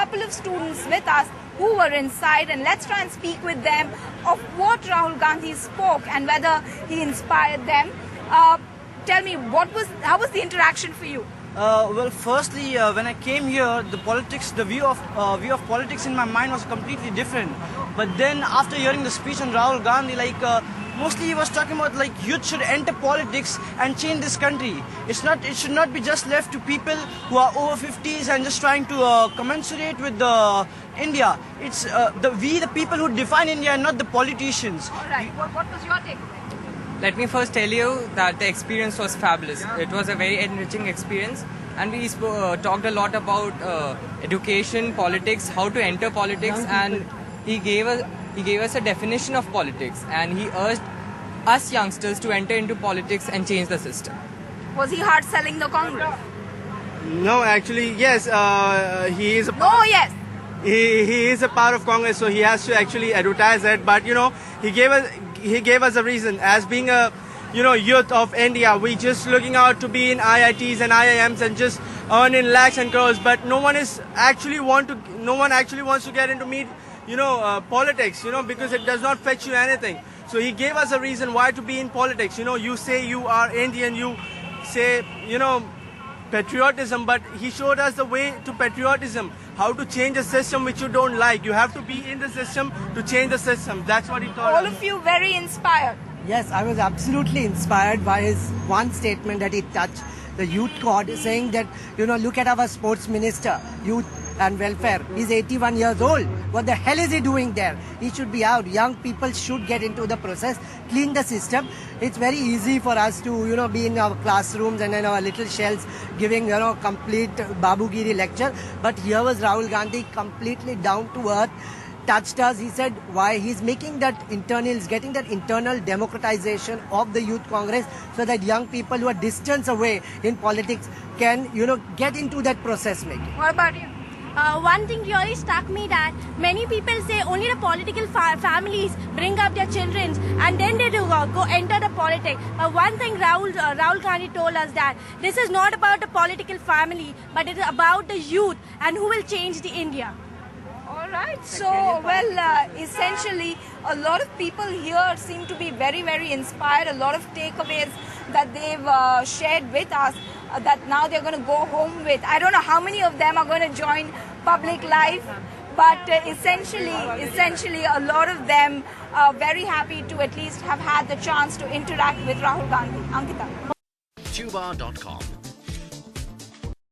couple of students with us who were inside, and let's try and speak with them of what Rahul Gandhi spoke and whether he inspired them. Tell me, how was the interaction for you? Well, firstly, when I came here, the view of politics in my mind was completely different. But then, after hearing the speech on Rahul Gandhi, mostly he was talking about youth should enter politics and change this country. It should not be just left to people who are over 50s and just trying to commensurate with India. It's the people who define India and not the politicians. All right. What was your takeaway? Let me first tell you that the experience was fabulous. It was a very enriching experience, and we talked a lot about education, politics, how to enter politics, and he gave us a definition of politics, and he urged us youngsters to enter into politics and change the system. Was he hard selling the Congress? No, actually, yes. He is. Yes. He is a part of Congress, so he has to actually advertise it. But he gave us a reason. As being a youth of India, we just looking out to be in IITs and IIMs and just earn in lakhs and crores. But no one actually wants to get into politics, because it does not fetch you anything. So he gave us a reason why to be in politics. You say you are Indian, you say patriotism, but he showed us the way to patriotism, how to change a system which you don't like. You have to be in the system to change the system. That's what he taught us. All of you very inspired. Yes, I was absolutely inspired by his one statement that he touched the youth chord, saying that, look at our sports minister, youth and welfare. He's 81 years old. What the hell is he doing there? He should be out. Young people should get into the process, clean the system. It's very easy for us to, be in our classrooms and in our little shells giving, complete Babugiri lecture. But here was Rahul Gandhi completely down to earth, touched us. He said why he's making that getting that internal democratization of the Youth Congress so that young people who are distance away in politics can, get into that process making. What about you? One thing really struck me that many people say only the political families bring up their children and then they do go enter the politics. But one thing Rahul Gandhi told us that this is not about the political family, but it is about the youth and who will change the India. All right. So, essentially, a lot of people here seem to be very, very inspired. A lot of takeaways that they've shared with us that now they're going to go home with. I don't know how many of them are going to join public life, but essentially, a lot of them are very happy to at least have had the chance to interact with Rahul Gandhi. Ankita. Tuba.com